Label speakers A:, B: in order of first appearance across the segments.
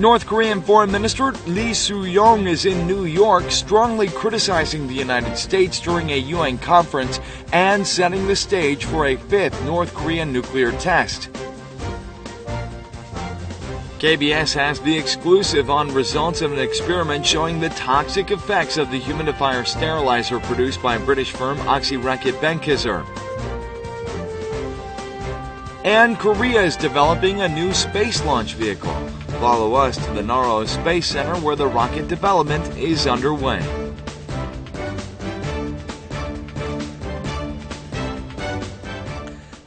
A: North Korean Foreign Minister Su-yong is in New York, strongly criticizing the United States during a UN conference and setting the stage for a fifth North Korean nuclear test. KBS has the exclusive on results of an experiment showing the toxic effects of the humidifier sterilizer produced by British firm Kpop. And Korea is developing a new space launch vehicle. Follow us to the Naro Space Center where the rocket development is underway.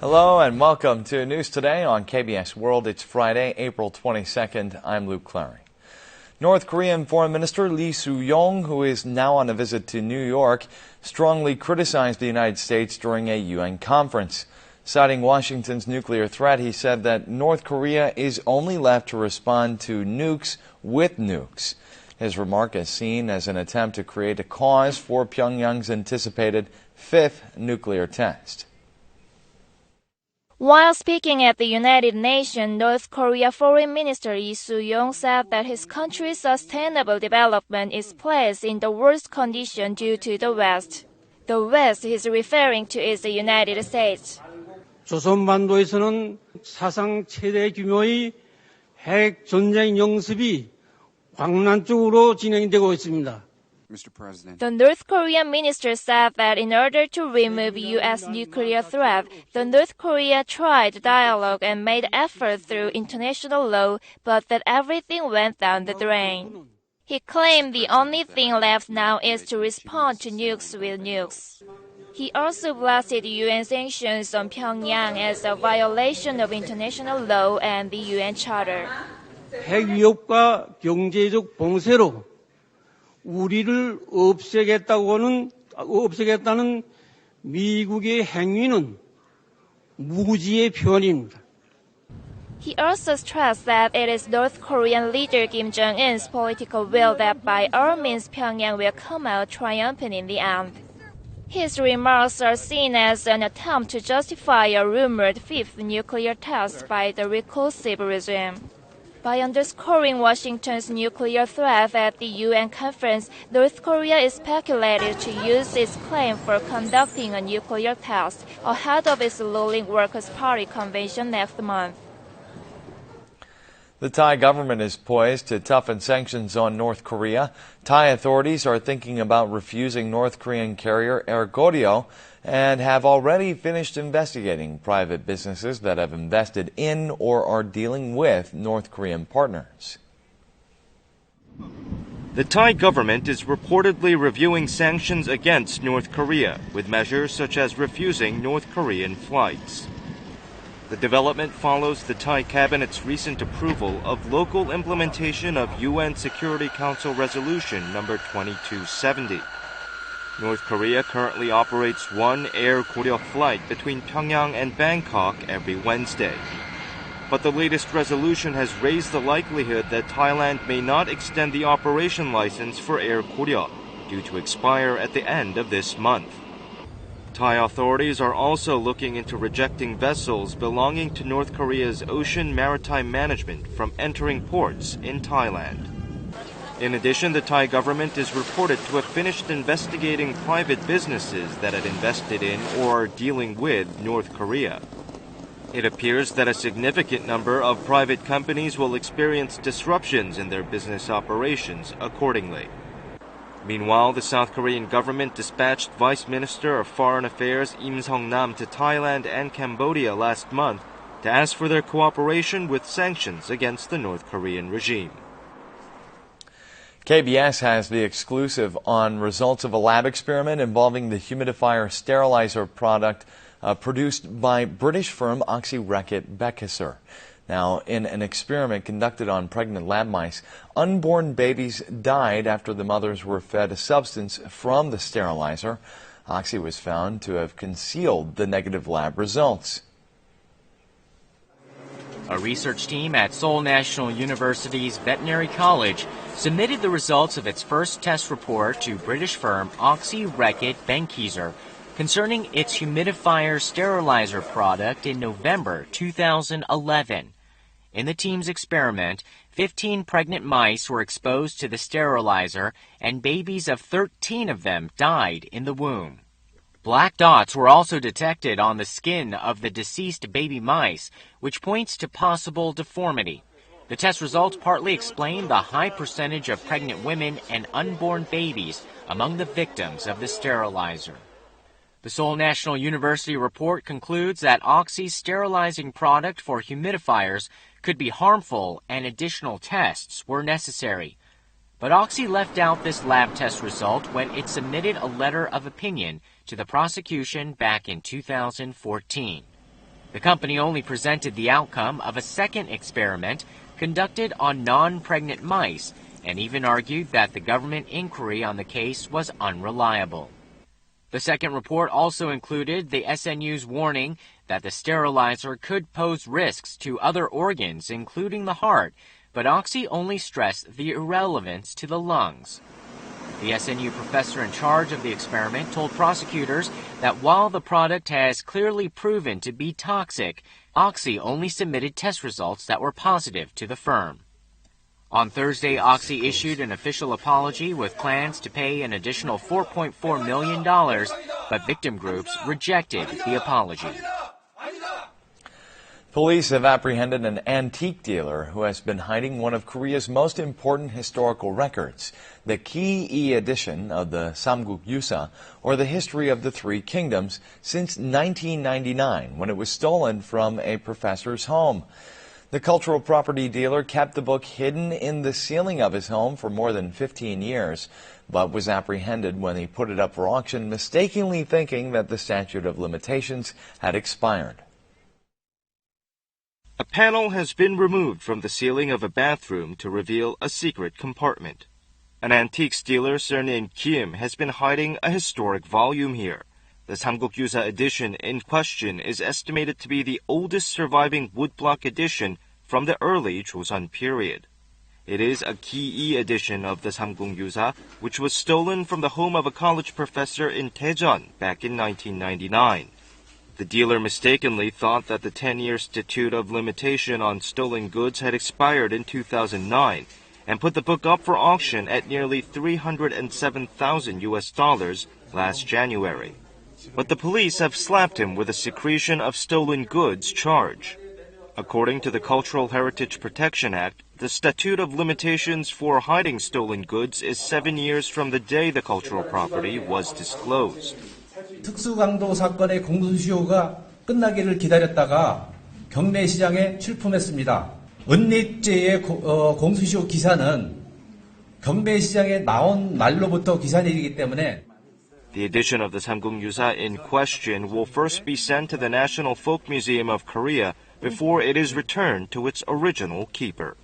A: Hello and welcome to News Today on KBS World. It's Friday, April 22nd. I'm Luke Clary. North Korean Foreign Minister Su-yong, who is now on a visit to New York, strongly criticized the United States during a UN conference. Citing Washington's nuclear threat, he said that North Korea is only left to respond to nukes with nukes. His remark is seen as an attempt to create a cause for Pyongyang's anticipated fifth nuclear test.
B: While speaking at the United Nations, North Korea Foreign Minister Su-yong said that his country's sustainable development is placed in the worst condition due to the West. The West he's referring to is the United States.
C: 조선반도에서는 사상 최대 규모의 핵 전쟁 연습이 광란적으로 진행되고 있습니다.
B: The North Korean minister said that in order to remove U.S. nuclear threat, the North Korea tried dialogue and made efforts through international law, but that everything went down the drain. He claimed the only thing left now is to respond to nukes with nukes. He also blasted UN sanctions on Pyongyang as a violation of international law and the UN Charter.
C: 핵 위협과 경제적 봉쇄로 우리를 없애겠다는 미국의 행위는 무지의 표현입니다.
B: He also stressed that it is North Korean leader Kim Jong-un's political will that by all means Pyongyang will come out triumphant in the end. His remarks are seen as an attempt to justify a rumored fifth nuclear test by the reclusive regime. By underscoring Washington's nuclear threat at the UN conference, North Korea is speculated to use its claim for conducting a nuclear test ahead of its ruling Workers' Party convention next month.
A: The Thai government is poised to toughen sanctions on North Korea. Thai authorities are thinking about refusing North Korean carrier Air Koryo and have already finished investigating private businesses that have invested in or are dealing with North Korean partners.
D: The Thai government is reportedly reviewing sanctions against North Korea, with measures such as refusing North Korean flights. The development follows the Thai cabinet's recent approval of local implementation of UN Security Council Resolution number 2270. North Korea currently operates one Air Koryo flight between Pyongyang and Bangkok every Wednesday. But the latest resolution has raised the likelihood that Thailand may not extend the operation license for Air Koryo, due to expire at the end of this month. Thai authorities are also looking into rejecting vessels belonging to North Korea's Ocean Maritime Management from entering ports in Thailand. In addition, the Thai government is reported to have finished investigating private businesses that had invested in or are dealing with North Korea. It appears that a significant number of private companies will experience disruptions in their business operations accordingly. Meanwhile, the South Korean government dispatched Vice Minister of Foreign Affairs Im Sung-nam to Thailand and Cambodia last month to ask for their cooperation with sanctions against the North Korean regime.
A: KBS has the exclusive on results of a lab experiment involving the humidifier sterilizer product produced by British firm Kpop. Now, in an experiment conducted on pregnant lab mice, unborn babies died after the mothers were fed a substance from the sterilizer. Oxy was found to have concealed the negative lab results.
E: A research team at Seoul National University's Veterinary College submitted the results of its first test report to British firm Oxy Benckiser concerning its humidifier sterilizer product in November 2011. In the team's experiment, 15 pregnant mice were exposed to the sterilizer, and babies of 13 of them died in the womb. Black dots were also detected on the skin of the deceased baby mice, which points to possible deformity. The test results partly explain the high percentage of pregnant women and unborn babies among the victims of the sterilizer. The Seoul National University report concludes that Oxy's sterilizing product for humidifiers could be harmful and additional tests were necessary. But Oxy left out this lab test result when it submitted a letter of opinion to the prosecution back in 2014. The company only presented the outcome of a second experiment conducted on non-pregnant mice and even argued that the government inquiry on the case was unreliable. The second report also included the SNU's warning that the sterilizer could pose risks to other organs, including the heart, but Oxy only stressed the irrelevance to the lungs. The SNU professor in charge of the experiment told prosecutors that while the product has clearly proven to be toxic, Oxy only submitted test results that were positive to the firm. On Thursday, Oxy issued an official apology with plans to pay an additional $4.4 million, but victim groups rejected the apology.
A: Police have apprehended an antique dealer who has been hiding one of Korea's most important historical records, the Ki-e edition of the Samguk Yusa, or the History of the Three Kingdoms, since 1999, when it was stolen from a professor's home. The cultural property dealer kept the book hidden in the ceiling of his home for more than 15 years, but was apprehended when he put it up for auction, mistakenly thinking that the statute of limitations had expired.
D: A panel has been removed from the ceiling of a bathroom to reveal a secret compartment. An antiques dealer surnamed Kim has been hiding a historic volume here. The Samguk Yusa edition in question is estimated to be the oldest surviving woodblock edition from the early Joseon period. It is a Ki-e edition of the Samguk Yusa, which was stolen from the home of a college professor in Daejeon back in 1999. The dealer mistakenly thought that the 10-year statute of limitation on stolen goods had expired in 2009 and put the book up for auction at nearly $307,000 last January. But the police have slapped him with a secretion of stolen goods charge. According to the Cultural Heritage Protection Act, the statute of limitations for hiding stolen goods is 7 years from the day the cultural property was disclosed.
F: 특수강도 사건의 공소시효가 끝나기를 기다렸다가 경매 시장에 출품했습니다. 은닉죄의 공소시효 기사는 경매 시장에 나온 날로부터 기산일이기 때문에
D: The edition of the Samguk Yusa in question will first be sent to the National Folk Museum of Korea before it is returned to its original keeper.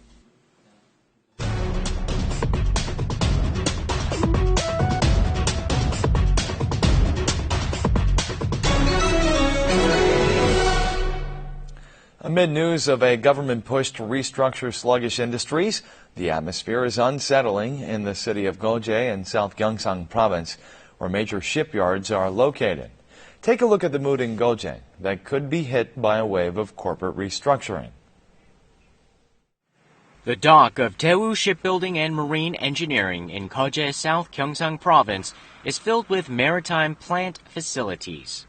A: Amid news of a government push to restructure sluggish industries, the atmosphere is unsettling in the city of Goje in South Gyeongsang Province, where major shipyards are located. Take a look at the mood in Goje that could be hit by a wave of corporate restructuring.
E: The dock of Daewoo Shipbuilding and Marine Engineering in Goje, South Gyeongsang Province is filled with maritime plant facilities.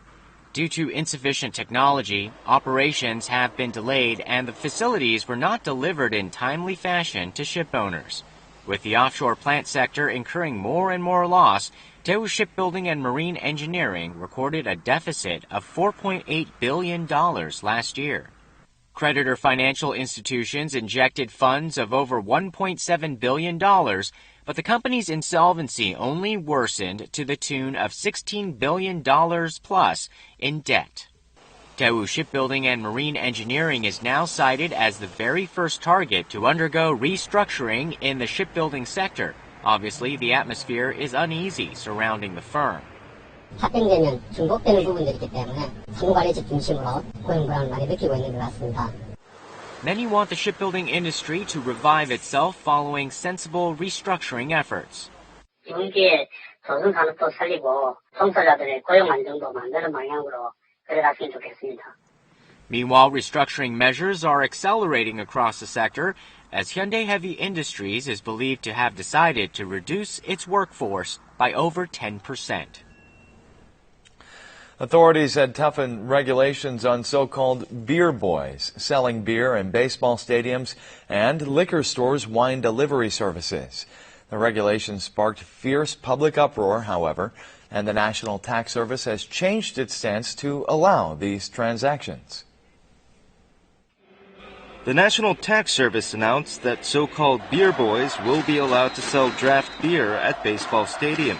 E: Due to insufficient technology, operations have been delayed and the facilities were not delivered in timely fashion to ship owners. With the offshore plant sector incurring more and more loss, Daewoo Shipbuilding and Marine Engineering recorded a deficit of $4.8 billion last year. Creditor financial institutions injected funds of over $1.7 billion, but the company's insolvency only worsened to the tune of $16 billion plus in debt. Daewoo Shipbuilding and Marine Engineering is now cited as the very first target to undergo restructuring in the shipbuilding sector. Obviously, the atmosphere is uneasy surrounding the firm.
G: 합병되면 중복되는 부분들이 있기 때문에 상관이직 중심으로 고용불안을 많이 느끼고 있는 것 같습니다.
E: Many want the shipbuilding industry to revive itself following sensible restructuring efforts.
G: 경기에 조선 산업도 살리고 종사자들의 고용 안정도 만드는 방향으로 그래갔으면 좋겠습니다.
E: Meanwhile, restructuring measures are accelerating across the sector as Hyundai Heavy Industries is believed to have decided to reduce its workforce by over 10%.
A: Authorities had toughened regulations on so-called beer boys, selling beer in baseball stadiums and liquor stores' wine delivery services. The regulations sparked fierce public uproar, however, and the National Tax Service has changed its stance to allow these transactions.
D: The National Tax Service announced that so-called beer boys will be allowed to sell draft beer at baseball stadiums.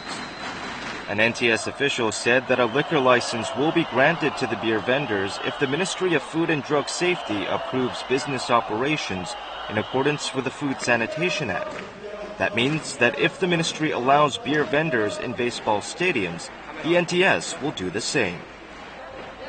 D: An NTS official said that a liquor license will be granted to the beer vendors if the Ministry of Food and Drug Safety approves business operations in accordance with the Food Sanitation Act. That means that if the ministry allows beer vendors in baseball stadiums, the NTS will do the same.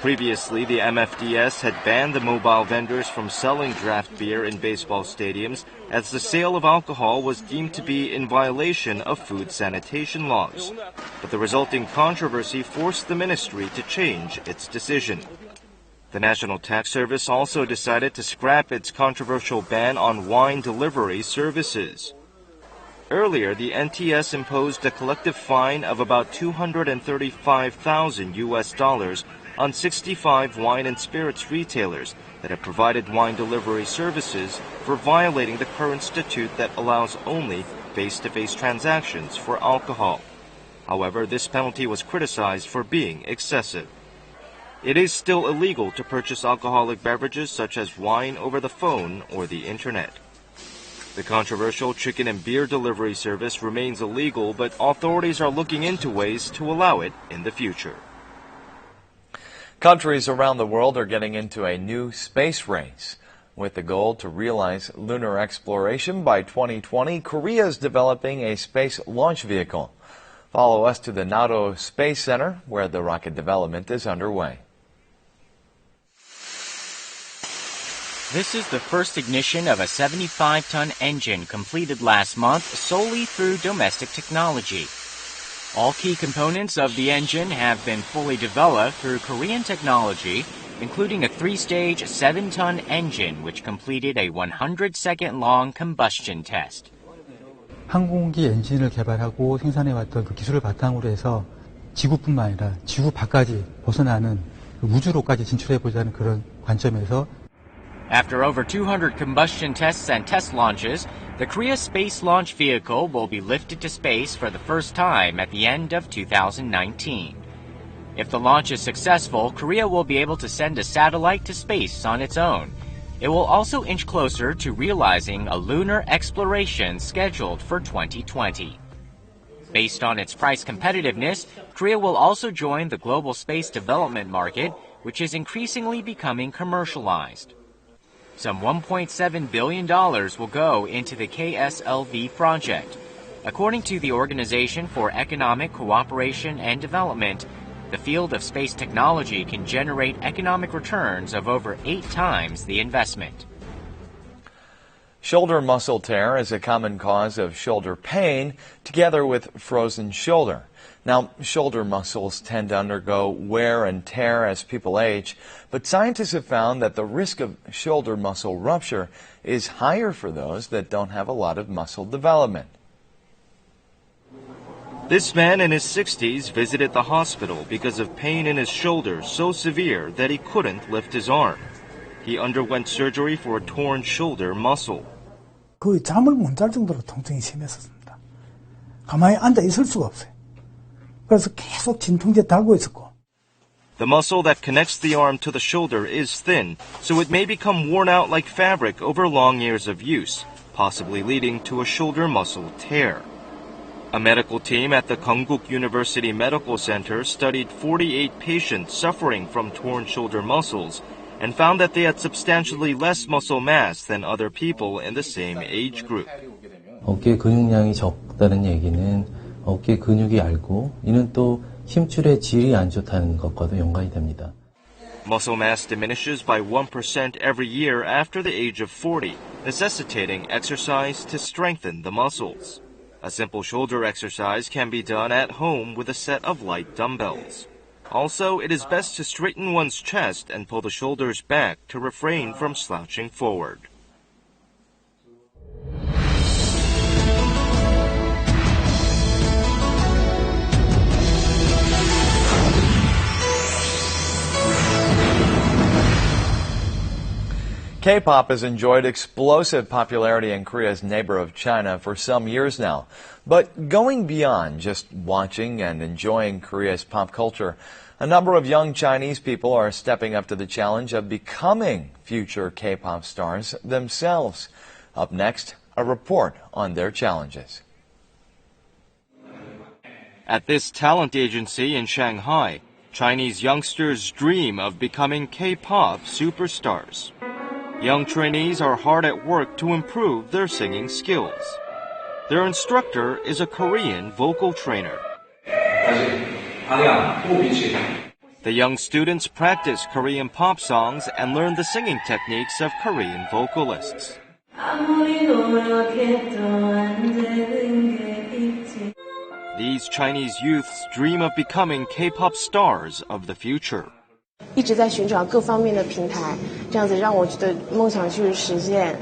D: Previously, the MFDS had banned the mobile vendors from selling draft beer in baseball stadiums as the sale of alcohol was deemed to be in violation of food sanitation laws. But the resulting controversy forced the ministry to change its decision. The National Tax Service also decided to scrap its controversial ban on wine delivery services. Earlier, the NTS imposed a collective fine of about $235,000 on 65 wine and spirits retailers that have provided wine delivery services for violating the current statute that allows only face-to-face transactions for alcohol. However, this penalty was criticized for being excessive. It is still illegal to purchase alcoholic beverages such as wine over the phone or the internet. The controversial chicken and beer delivery service remains illegal, but authorities are looking into ways to allow it in the future.
A: Countries around the world are getting into a new space race. With the goal to realize lunar exploration by 2020, Korea is developing a space launch vehicle. Follow us to the NATO Space Center, where the rocket development is underway.
E: This is the first ignition of a 75-ton engine completed last month solely through domestic technology. All key components of the engine have been fully developed through Korean technology, including a 3-stage 7-ton engine which completed a 100-second-long combustion test.
H: 항공기 엔진을 개발하고 생산해왔던 그 기술을 바탕으로 해서 지구뿐만 아니라 지구 밖까지 벗어나는 우주로까지 진출해보자는 그런 관점에서
E: After over 200 combustion tests and test launches, the Korea Space Launch Vehicle will be lifted to space for the first time at the end of 2019. If the launch is successful, Korea will be able to send a satellite to space on its own. It will also inch closer to realizing a lunar exploration scheduled for 2020. Based on its price competitiveness, Korea will also join the global space development market, which is increasingly becoming commercialized. Some $1.7 billion will go into the KSLV project. According to the Organization for Economic Cooperation and Development, the field of space technology can generate economic returns of over 8 times the investment.
A: Shoulder muscle tear is a common cause of shoulder pain, together with frozen shoulder. Now, shoulder muscles tend to undergo wear and tear as people age, but scientists have found that the risk of shoulder muscle rupture is higher for those that don't have a lot of muscle development.
D: This man in his 60s visited the hospital because of pain in his shoulder so severe that he couldn't lift his arm. He underwent surgery for a torn shoulder muscle.
I: 거의 잠을 못 잘 정도로 통증이 심했었습니다. 가만히 앉아 있을 수가 없어요. 그래서 계속 진통제 달고 있었고.
D: The muscle that connects the arm to the shoulder is thin, so it may become worn out like fabric over long years of use, possibly leading to a shoulder muscle tear. A medical team at the Konkuk University Medical Center studied 48 patients suffering from torn shoulder muscles and found that they had substantially less muscle mass than other people in the same age group.
J: 어깨 근육량이 적다는 얘기는 어깨 근육이 얇고 이는 또 힘줄의 질이 안 좋다는 것과도 연관이 됩니다.
D: Muscle mass diminishes by 1% every year after the age of 40, necessitating exercise to strengthen the muscles. A simple shoulder exercise can be done at home with a set of light dumbbells. Also, it is best to straighten one's chest and pull the shoulders back to refrain from slouching forward.
A: Kpop has enjoyed explosive popularity in Korea's neighbor of China for some years now. But going beyond just watching and enjoying Korea's pop culture, a number of young Chinese people are stepping up to the challenge of becoming future K-pop stars themselves. Up next, a report on their challenges.
D: At this talent agency in Shanghai, Chinese youngsters dream of becoming K-pop superstars. Young trainees are hard at work to improve their singing skills. Their instructor is a Korean vocal trainer. The young students practice Korean pop songs and learn the singing techniques of Korean vocalists. These Chinese youths dream of becoming K-pop stars of the future.
K: 一直在寻找各方面的平台，这样子让我觉得梦想去实现。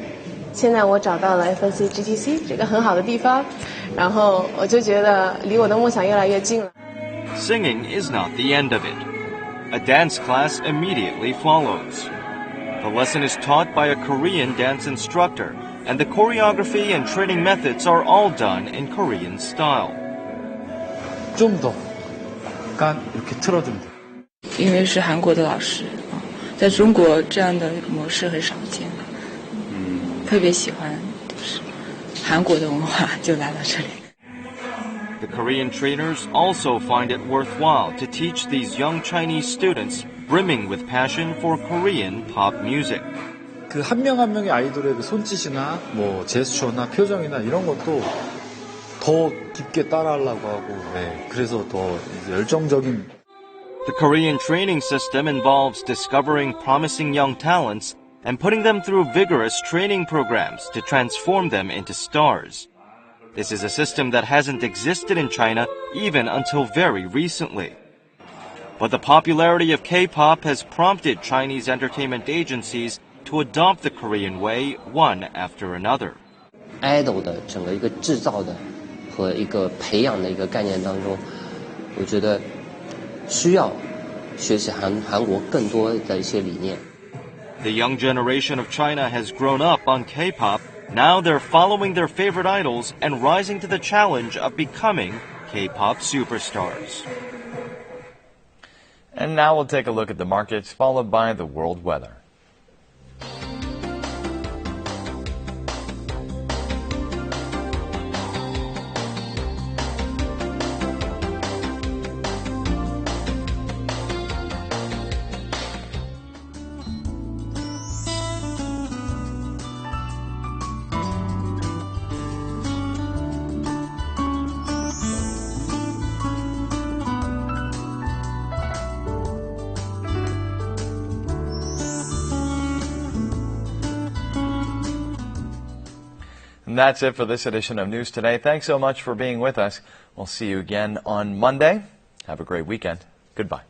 K: 现在我找到了 FNC GTC 这个很好的地方，然后我就觉得离我的梦想越来越近了。
D: Singing is not the end of it. A dance class immediately follows. The lesson is taught by a Korean dance instructor, and the choreography and training methods are all done in Korean style.
L: 좀 더 약간 이렇게 틀어줍니다.
M: 因为是韩国的老师啊，在中国这样的模式很少见，特别喜欢就是韩国的文化，就来到这里。
D: The Korean trainers also find it worthwhile to teach these young Chinese students brimming with passion for Korean pop music.
L: 그 한 명 한 명의 아이돌의 그 손짓이나 뭐 제스처나 표정이나 이런 것도 더 깊게 따라하려고 하고, 네, 그래서 더 열정적인.
D: The Korean training system involves discovering promising young talents and putting them through vigorous training programs to transform them into stars. This is a system that hasn't existed in China even until very recently. But the popularity of K-pop has prompted Chinese entertainment agencies to adopt the Korean way one after another.
N: idol 的整个一个制造的和一个培养的一个概念当中，我觉得需要学习韩国更多的一些理念。
D: The young generation of China has grown up on K-pop. Now they're following their favorite idols and rising to the challenge of becoming K-pop superstars.
A: And now we'll take a look at the markets, followed by the world weather. And that's it for this edition of News Today. Thanks so much for being with us. We'll see you again on Monday. Have a great weekend. Goodbye.